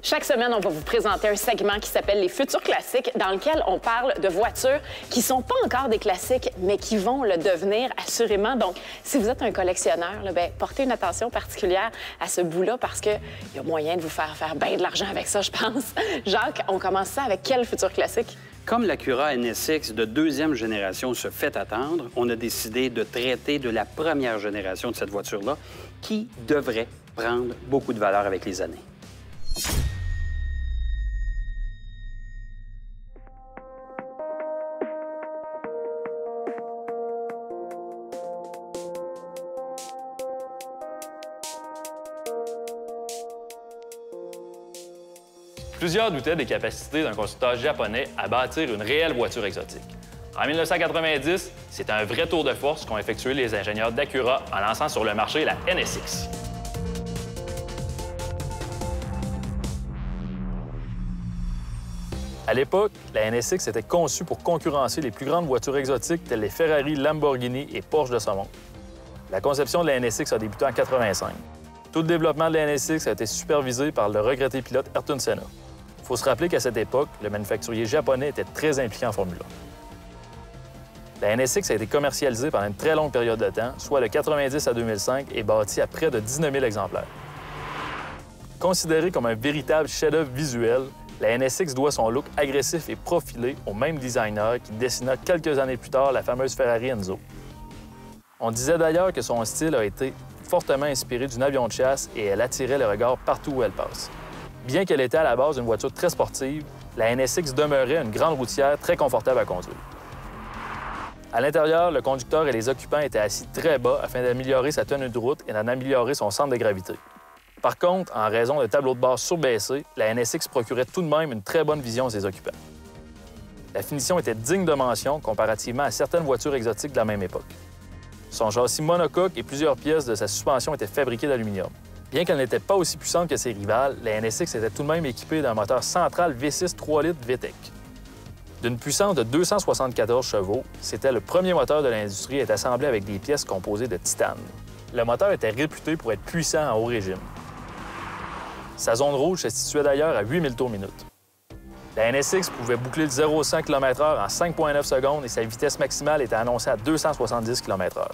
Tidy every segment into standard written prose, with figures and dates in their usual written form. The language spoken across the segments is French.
Chaque semaine, on va vous présenter un segment qui s'appelle les futurs classiques, dans lequel on parle de voitures qui sont pas encore des classiques, mais qui vont le devenir assurément. Donc, si vous êtes un collectionneur, là, bien, portez une attention particulière à ce bout-là parce qu'il y a moyen de vous faire bien de l'argent avec ça, je pense. Jacques, on commence ça avec quel futur classique? Comme l'Acura NSX de deuxième génération se fait attendre, on a décidé de traiter de la première génération de cette voiture-là qui devrait prendre beaucoup de valeur avec les années. Plusieurs doutaient des capacités d'un constructeur japonais à bâtir une réelle voiture exotique. En 1990, c'est un vrai tour de force qu'ont effectué les ingénieurs d'Acura en lançant sur le marché la NSX. À l'époque, la NSX était conçue pour concurrencer les plus grandes voitures exotiques telles les Ferrari, Lamborghini et Porsche de ce monde. La conception de la NSX a débuté en 1985. Tout le développement de la NSX a été supervisé par le regretté pilote Ayrton Senna. Il faut se rappeler qu'à cette époque, le manufacturier japonais était très impliqué en Formule 1. La NSX a été commercialisée pendant une très longue période de temps, soit de 1990 à 2005, et bâtie à près de 19 000 exemplaires. Considérée comme un véritable chef-d'œuvre visuel, la NSX doit son look agressif et profilé au même designer qui dessina quelques années plus tard la fameuse Ferrari Enzo. On disait d'ailleurs que son style a été fortement inspiré d'une avion de chasse et elle attirait le regard partout où elle passe. Bien qu'elle était à la base une voiture très sportive, la NSX demeurait une grande routière très confortable à conduire. À l'intérieur, le conducteur et les occupants étaient assis très bas afin d'améliorer sa tenue de route et d'en améliorer son centre de gravité. Par contre, en raison de tableaux de bord surbaissés, la NSX procurait tout de même une très bonne vision à ses occupants. La finition était digne de mention comparativement à certaines voitures exotiques de la même époque. Son châssis monocoque et plusieurs pièces de sa suspension étaient fabriquées d'aluminium. Bien qu'elle n'était pas aussi puissante que ses rivales, la NSX était tout de même équipée d'un moteur central V6 3 litres VTEC. D'une puissance de 274 chevaux, c'était le premier moteur de l'industrie à être assemblé avec des pièces composées de titane. Le moteur était réputé pour être puissant en haut régime. Sa zone rouge se situait d'ailleurs à 8000 tours minute. La NSX pouvait boucler le 0-100 km/h en 5,9 secondes et sa vitesse maximale était annoncée à 270 km/h.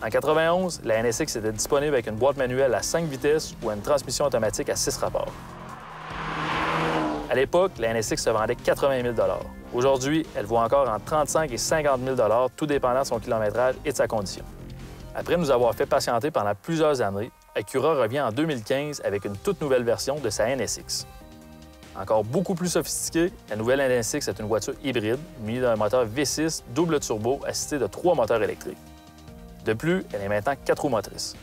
En 1991, la NSX était disponible avec une boîte manuelle à 5 vitesses ou une transmission automatique à 6 rapports. À l'époque, la NSX se vendait 80 000 $. Aujourd'hui, elle vaut encore entre 35 et 50 000 $, tout dépendant de son kilométrage et de sa condition. Après nous avoir fait patienter pendant plusieurs années, Acura revient en 2015 avec une toute nouvelle version de sa NSX. Encore beaucoup plus sophistiquée, la nouvelle NSX est une voiture hybride munie d'un moteur V6 double turbo assisté de 3 moteurs électriques. De plus, elle est maintenant 4 roues motrices.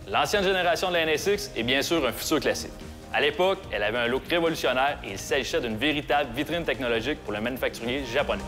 L'ancienne génération de la NSX est bien sûr un futur classique. À l'époque, elle avait un look révolutionnaire et il s'agissait d'une véritable vitrine technologique pour le manufacturier japonais.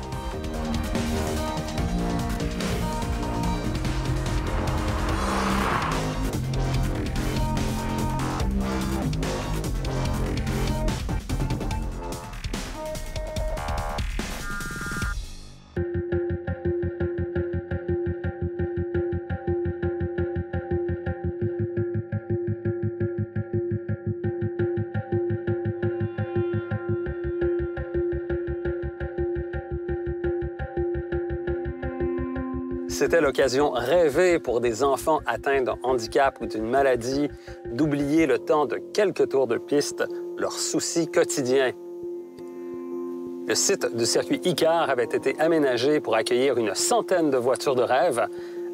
C'était l'occasion rêvée pour des enfants atteints d'un handicap ou d'une maladie d'oublier le temps de quelques tours de piste leurs soucis quotidiens. Le site du circuit Icar avait été aménagé pour accueillir une centaine de voitures de rêve,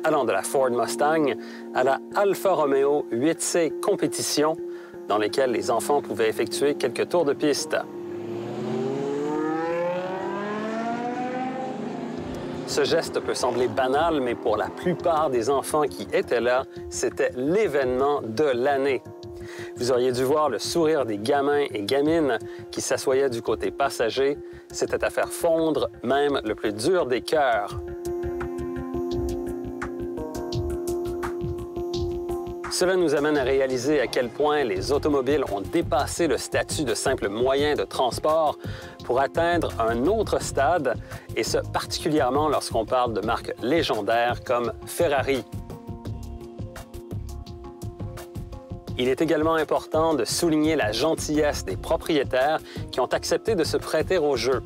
allant de la Ford Mustang à la Alfa Romeo 8C Compétition, dans lesquelles les enfants pouvaient effectuer quelques tours de piste. Ce geste peut sembler banal, mais pour la plupart des enfants qui étaient là, c'était l'événement de l'année. Vous auriez dû voir le sourire des gamins et gamines qui s'assoyaient du côté passager. C'était à faire fondre même le plus dur des cœurs. Cela nous amène à réaliser à quel point les automobiles ont dépassé le statut de simple moyen de transport pour atteindre un autre stade, et ce particulièrement lorsqu'on parle de marques légendaires comme Ferrari. Il est également important de souligner la gentillesse des propriétaires qui ont accepté de se prêter au jeu.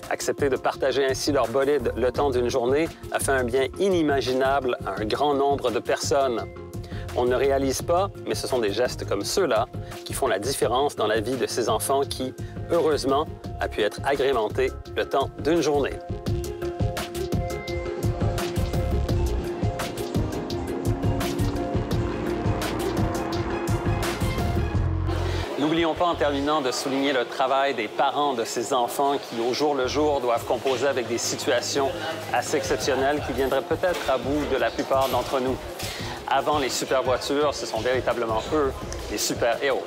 Accepter de partager ainsi leur bolide le temps d'une journée a fait un bien inimaginable à un grand nombre de personnes. On ne réalise pas, mais ce sont des gestes comme ceux-là qui font la différence dans la vie de ces enfants qui, heureusement, a pu être agrémentés le temps d'une journée. N'oublions pas en terminant de souligner le travail des parents de ces enfants qui, au jour le jour, doivent composer avec des situations assez exceptionnelles qui viendraient peut-être à bout de la plupart d'entre nous. Avant les super voitures, ce sont véritablement eux les super-héros.